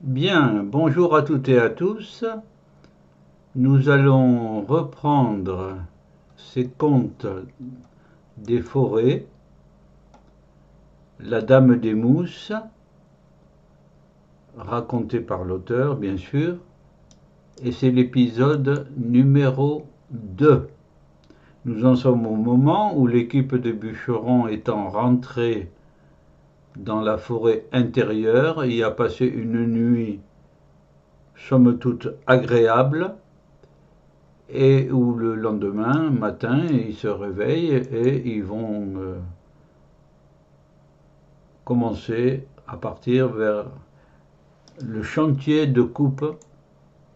Bien, bonjour à toutes et à tous. Nous allons reprendre ces contes des forêts, La Dame des Mousses, raconté par l'auteur, bien sûr, et c'est l'épisode numéro 2. Nous en sommes au moment où l'équipe de bûcherons étant rentrée dans la forêt intérieure y a passé une nuit somme toute agréable, et où le lendemain matin, ils se réveillent et ils vont commencer à partir vers le chantier de coupe,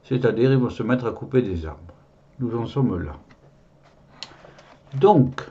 c'est-à-dire ils vont se mettre à couper des arbres. Nous en sommes là. Donc,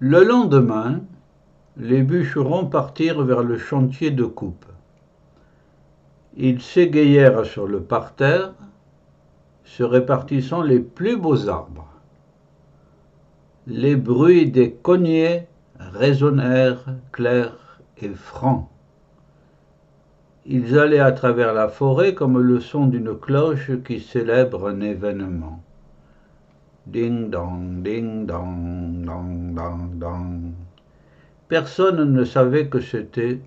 le lendemain, les bûcherons partirent vers le chantier de coupe. Ils s'égayèrent sur le parterre, se répartissant les plus beaux arbres. Les bruits des cognets résonnèrent clairs et francs. Ils allaient à travers la forêt comme le son d'une cloche qui célèbre un événement. Ding dong, ding dong, dong dong dong. Personne ne savait que c'était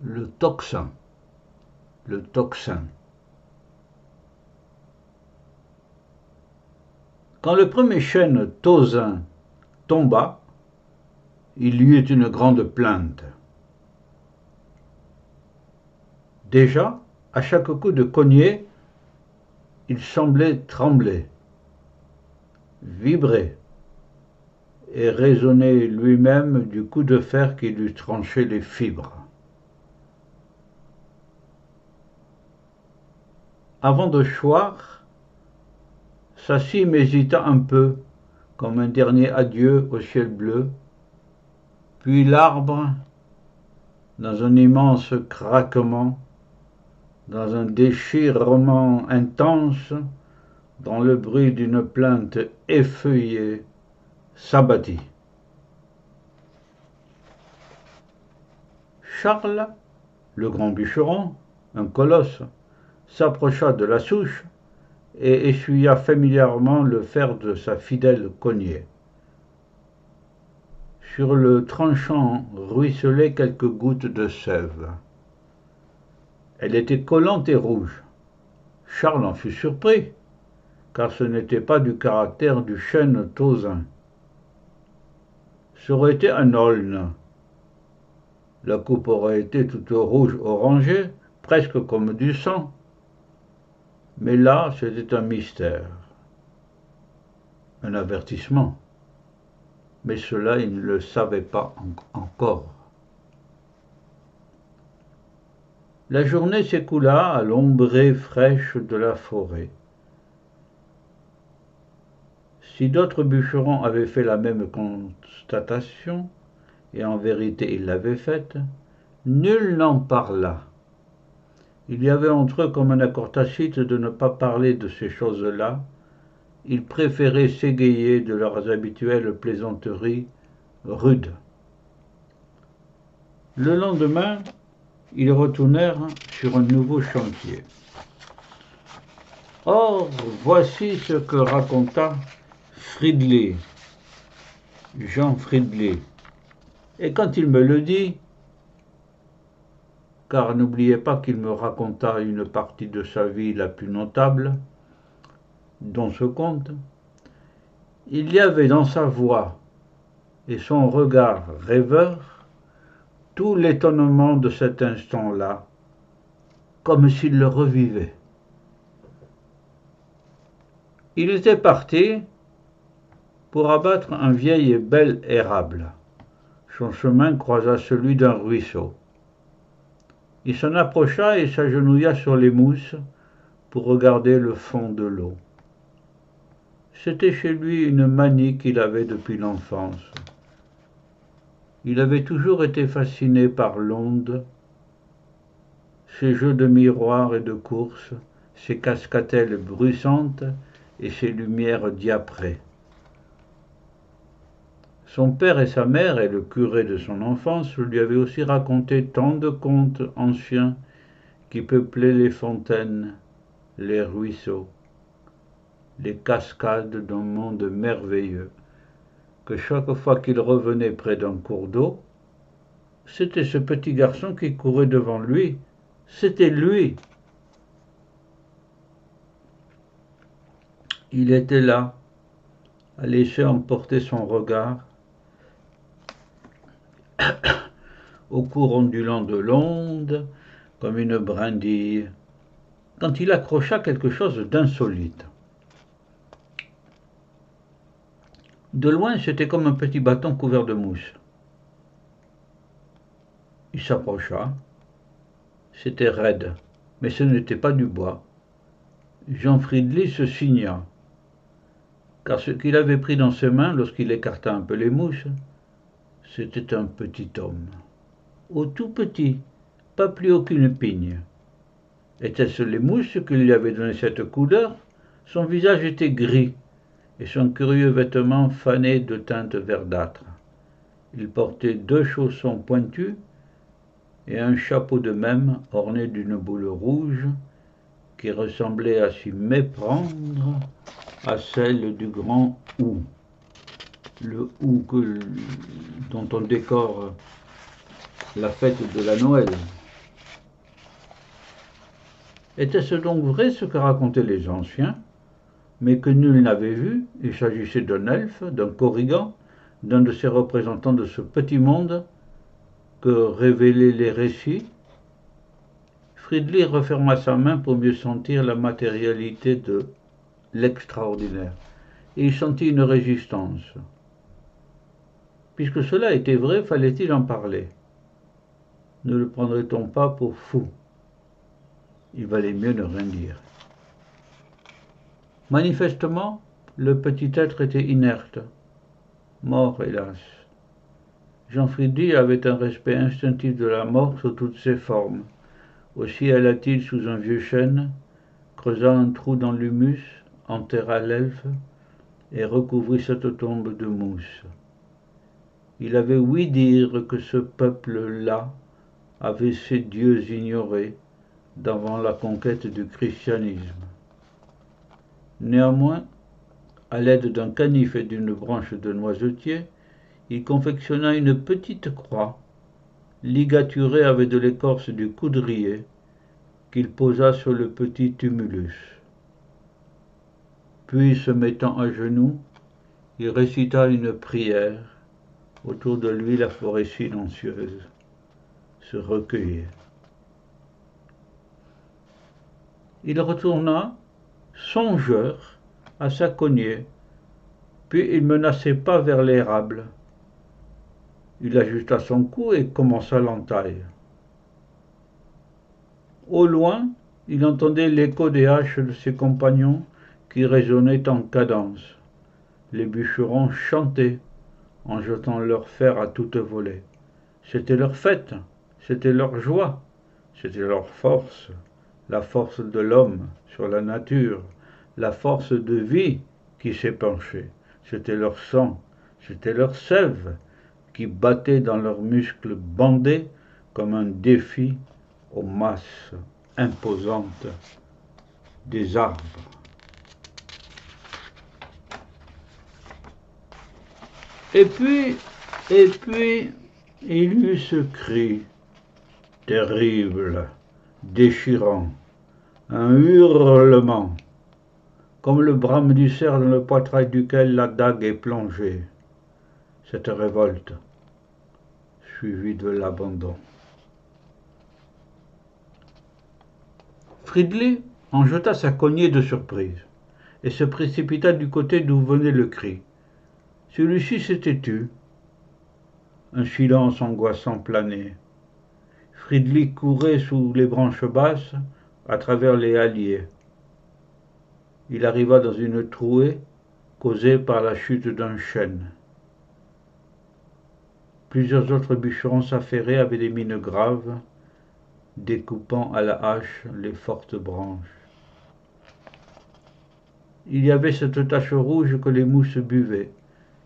le tocsin. Le tocsin. Quand le premier chêne tocsin tomba, il y eut une grande plainte. Déjà, à chaque coup de cognet, il semblait trembler, vibrer et résonner lui-même du coup de fer qui lui tranchait les fibres. Avant de choir, sa cime hésita un peu, comme un dernier adieu au ciel bleu, puis l'arbre, dans un immense craquement, dans un déchirement intense, dans le bruit d'une plainte effeuillée, s'abattit. Charles, le grand bûcheron, un colosse, s'approcha de la souche et essuya familièrement le fer de sa fidèle cognée. Sur le tranchant ruisselaient quelques gouttes de sève. Elle était collante et rouge. Charles en fut surpris, car ce n'était pas du caractère du chêne tocsin. Ça aurait été un aulne. La coupe aurait été toute rouge orangée, presque comme du sang. Mais là, c'était un mystère, un avertissement. Mais cela, il ne le savait pas encore. La journée s'écoula à l'ombrée fraîche de la forêt. Si d'autres bûcherons avaient fait la même constatation, et en vérité ils l'avaient faite, nul n'en parla. Il y avait entre eux comme un accord tacite de ne pas parler de ces choses-là. Ils préféraient s'égayer de leurs habituelles plaisanteries rudes. Le lendemain, ils retournèrent sur un nouveau chantier. Or, voici ce que raconta Fridley, Jean Fridley. Et quand il me le dit, car n'oubliez pas qu'il me raconta une partie de sa vie la plus notable, dans ce conte, il y avait dans sa voix et son regard rêveur tout l'étonnement de cet instant-là, comme s'il le revivait. Il était parti pour abattre un vieil et bel érable. Son chemin croisa celui d'un ruisseau. Il s'en approcha et s'agenouilla sur les mousses pour regarder le fond de l'eau. C'était chez lui une manie qu'il avait depuis l'enfance. Il avait toujours été fasciné par l'onde, ses jeux de miroir et de course, ses cascatelles bruissantes et ses lumières diaprées. Son père et sa mère et le curé de son enfance lui avaient aussi raconté tant de contes anciens qui peuplaient les fontaines, les ruisseaux, les cascades d'un monde merveilleux, que chaque fois qu'il revenait près d'un cours d'eau, c'était ce petit garçon qui courait devant lui, c'était lui. Il était là, à laisser emporter son regard au cours ondulant de l'onde, comme une brindille, quand il accrocha quelque chose d'insolite. De loin, c'était comme un petit bâton couvert de mousse. Il s'approcha. C'était raide, mais ce n'était pas du bois. Jean Friedli se signa, car ce qu'il avait pris dans ses mains lorsqu'il écarta un peu les mouches, c'était un petit homme. Au tout petit, pas plus haut qu'une pigne. Étaient-ce les mouches qui lui avaient donné cette couleur? Son visage était gris, et son curieux vêtement fané de teintes verdâtres. Il portait 2 chaussons pointus et un chapeau de même orné d'une boule rouge qui ressemblait à s'y méprendre à celle du grand hou, le hou dont on décore la fête de la Noël. Était-ce donc vrai ce que racontaient les anciens, mais que nul n'avait vu? Il s'agissait d'un elfe, d'un Corrigan, d'un de ces représentants de ce petit monde que révélaient les récits. Friedli referma sa main pour mieux sentir la matérialité de l'extraordinaire, et il sentit une résistance. Puisque cela était vrai, fallait-il en parler? Ne le prendrait-on pas pour fou? Il valait mieux ne rien dire. Manifestement, le petit être était inerte, mort hélas. Jean Friedli avait un respect instinctif de la mort sous toutes ses formes. Aussi alla-t-il sous un vieux chêne, creusa un trou dans l'humus, enterra l'elfe et recouvrit cette tombe de mousse. Il avait ouï dire que ce peuple-là avait ses dieux ignorés d'avant la conquête du christianisme. Néanmoins, à l'aide d'un canif et d'une branche de noisetier, il confectionna une petite croix, ligaturée avec de l'écorce du coudrier, qu'il posa sur le petit tumulus. Puis, se mettant à genoux, il récita une prière. Autour de lui, la forêt silencieuse se recueillait. Il retourna, songeur, à sa cognée, puis il menaçait pas vers l'érable. Il ajusta son cou et commença l'entaille. Au loin, il entendait l'écho des haches de ses compagnons qui résonnaient en cadence. Les bûcherons chantaient en jetant leur fer à toute volée. C'était leur fête, c'était leur joie, c'était leur force, la force de l'homme sur la nature, la force de vie qui s'épanchait. C'était leur sang, c'était leur sève qui battait dans leurs muscles bandés comme un défi aux masses imposantes des arbres. Et puis, il eut ce cri terrible, déchirant, un hurlement, comme le brame du cerf dans le poitrail duquel la dague est plongée. Cette révolte, suivie de l'abandon. Friedli en jeta sa cognée de surprise et se précipita du côté d'où venait le cri. Celui-ci s'était tu. Un silence angoissant planait. Friedli courait sous les branches basses, à travers les halliers. Il arriva dans une trouée causée par la chute d'un chêne. Plusieurs autres bûcherons s'affairaient avec des mines graves, découpant à la hache les fortes branches. Il y avait cette tache rouge que les mousses buvaient,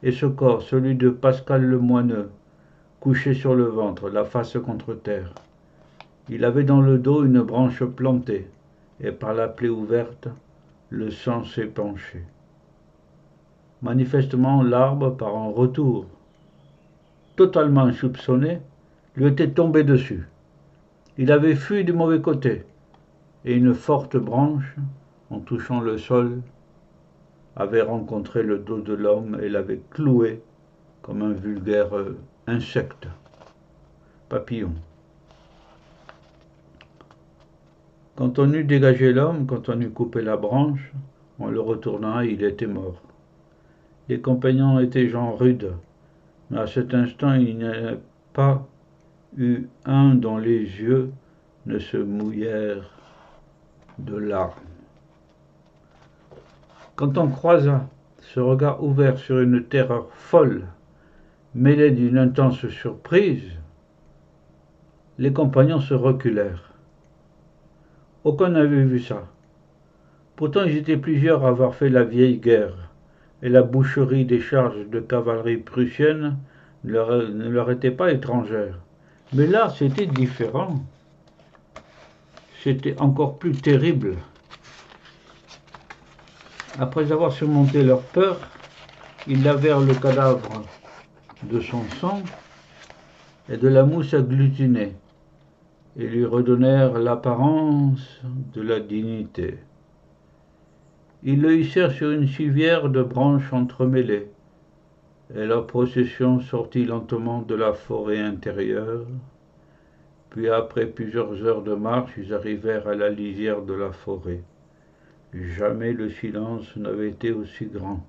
et ce corps, celui de Pascal le moineux, couché sur le ventre, la face contre terre. Il avait dans le dos une branche plantée, et par la plaie ouverte, le sang s'épanchait. Manifestement, l'arbre, par un retour totalement insoupçonné, lui était tombé dessus. Il avait fui du mauvais côté, et une forte branche, en touchant le sol, avait rencontré le dos de l'homme et l'avait cloué comme un vulgaire insecte, papillon. Quand on eut dégagé l'homme, quand on eut coupé la branche, on le retourna, il était mort. Les compagnons étaient gens rudes, mais à cet instant il n'y en a pas eu un dont les yeux ne se mouillèrent de larmes. Quand on croisa ce regard ouvert sur une terreur folle, mêlée d'une intense surprise, les compagnons se reculèrent. Aucun n'avait vu ça. Pourtant ils étaient plusieurs à avoir fait la vieille guerre, et la boucherie des charges de cavalerie prussienne ne leur était pas étrangère. Mais là, c'était différent. C'était encore plus terrible. Après avoir surmonté leur peur, ils lavèrent le cadavre de son sang et de la mousse agglutinée, et lui redonnèrent l'apparence de la dignité. Ils le hissèrent sur une civière de branches entremêlées, et la procession sortit lentement de la forêt intérieure. Puis après plusieurs heures de marche, ils arrivèrent à la lisière de la forêt. Jamais le silence n'avait été aussi grand.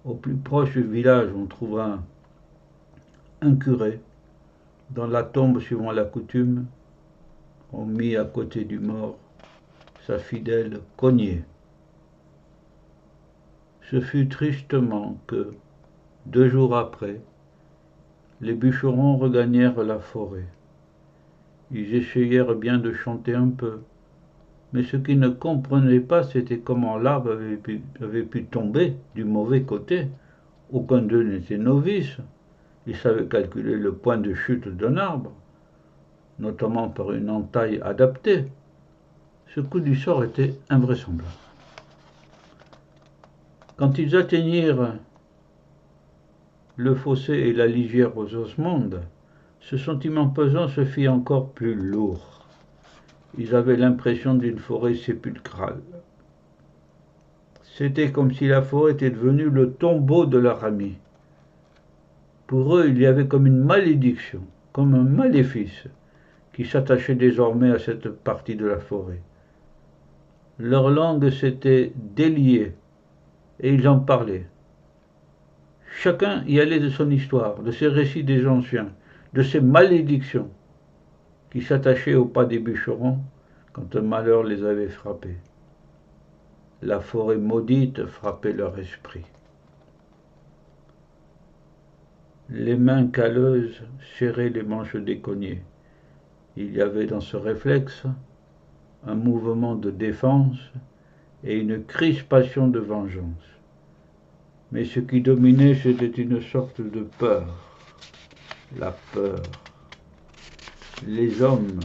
Au plus proche du village, on trouva un curé. Dans la tombe, suivant la coutume, on mit à côté du mort sa fidèle cognée. Ce fut tristement que, 2 jours après, les bûcherons regagnèrent la forêt. Ils essayèrent bien de chanter un peu, mais ce qu'ils ne comprenaient pas, c'était comment l'arbre avait pu tomber du mauvais côté. Aucun d'eux n'était novice. Ils savaient calculer le point de chute d'un arbre, notamment par une entaille adaptée. Ce coup du sort était invraisemblable. Quand ils atteignirent le fossé et la lisière aux osmondes, ce sentiment pesant se fit encore plus lourd. Ils avaient l'impression d'une forêt sépulcrale. C'était comme si la forêt était devenue le tombeau de leur ami. Pour eux, il y avait comme une malédiction, comme un maléfice, qui s'attachait désormais à cette partie de la forêt. Leur langue s'était déliée, et ils en parlaient. Chacun y allait de son histoire, de ses récits des anciens, de ses malédictions, qui s'attachaient au pas des bûcherons quand un malheur les avait frappés. La forêt maudite frappait leur esprit. Les mains calleuses serraient les manches des cognets. Il y avait dans ce réflexe un mouvement de défense et une crispation de vengeance. Mais ce qui dominait, c'était une sorte de peur. La peur. Les hommes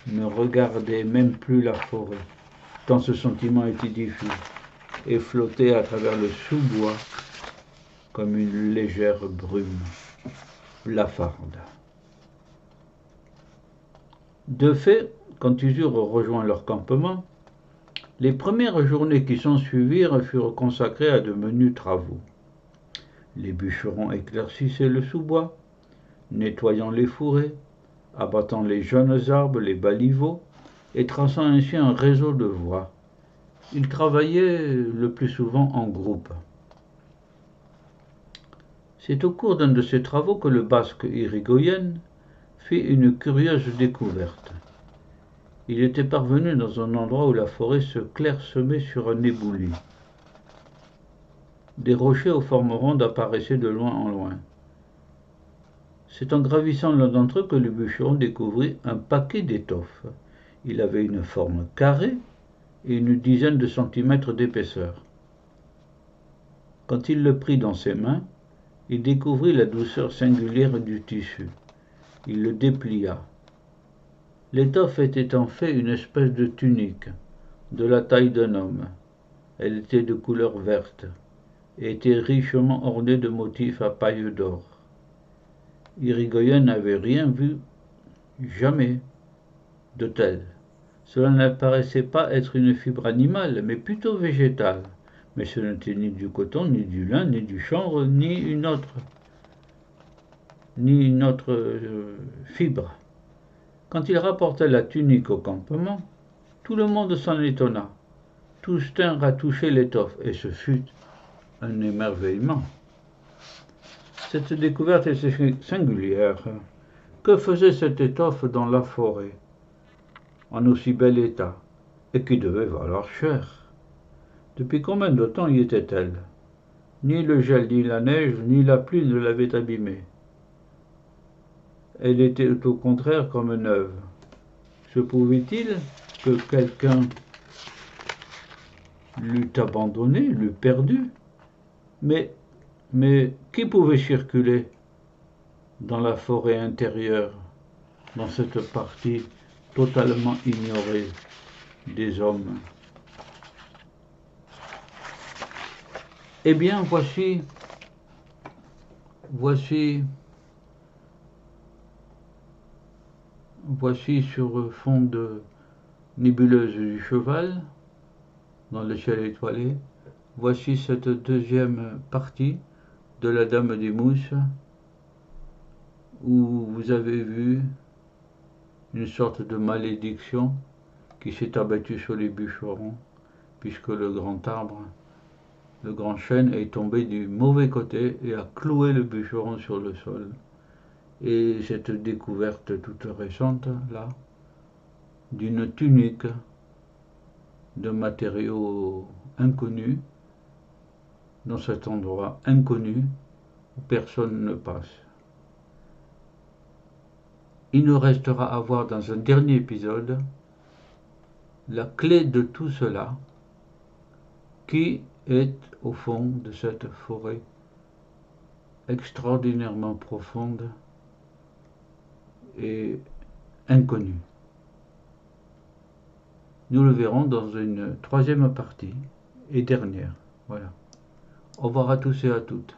ne regardaient même plus la forêt, tant ce sentiment était diffus, et flottait à travers le sous-bois comme une légère brume blafarde. De fait, quand ils eurent rejoint leur campement, les premières journées qui s'ensuivirent furent consacrées à de menus travaux. Les bûcherons éclaircissaient le sous-bois, nettoyant les fourrés, abattant les jeunes arbres, les baliveaux, et traçant ainsi un réseau de voies. Ils travaillaient le plus souvent en groupe. C'est au cours d'un de ces travaux que le basque Irigoyen fit une curieuse découverte. Il était parvenu dans un endroit où la forêt se clairsemait sur un éboulis. Des rochers aux formes rondes apparaissaient de loin en loin. C'est en gravissant l'un d'entre eux que le bûcheron découvrit un paquet d'étoffes. Il avait une forme carrée et une dizaine de centimètres d'épaisseur. Quand il le prit dans ses mains, il découvrit la douceur singulière du tissu. Il le déplia. L'étoffe était en fait une espèce de tunique, de la taille d'un homme. Elle était de couleur verte et était richement ornée de motifs à paille d'or. Irigoyen n'avait rien vu, jamais, de tel. Cela ne paraissait pas être une fibre animale, mais plutôt végétale. Mais ce n'était ni du coton, ni du lin, ni du chanvre, ni une autre fibre. Quand il rapporta la tunique au campement, tout le monde s'en étonna. Tous tinrent à toucher l'étoffe, et ce fut un émerveillement. Cette découverte était singulière. Que faisait cette étoffe dans la forêt, en aussi bel état, et qui devait valoir cher? Depuis combien de temps y était-elle? Ni le gel, ni la neige, ni la pluie ne l'avaient abîmée. Elle était au contraire comme neuve. Se pouvait-il que quelqu'un l'eût abandonnée, l'eût perdue? Mais qui pouvait circuler dans la forêt intérieure, dans cette partie totalement ignorée des hommes? Eh bien, voici sur fond de nébuleuse du cheval, dans le ciel étoilé, voici cette deuxième partie de la Dame des Mousses, où vous avez vu une sorte de malédiction qui s'est abattue sur les bûcherons, puisque le grand arbre, le grand chêne, est tombé du mauvais côté et a cloué le bûcheron sur le sol. Et cette découverte toute récente, là, d'une tunique de matériaux inconnus, dans cet endroit inconnu où personne ne passe. Il nous restera à voir dans un dernier épisode la clé de tout cela, qui est au fond de cette forêt extraordinairement profonde et inconnue. Nous le verrons dans une troisième partie et dernière. Voilà. Au revoir à tous et à toutes.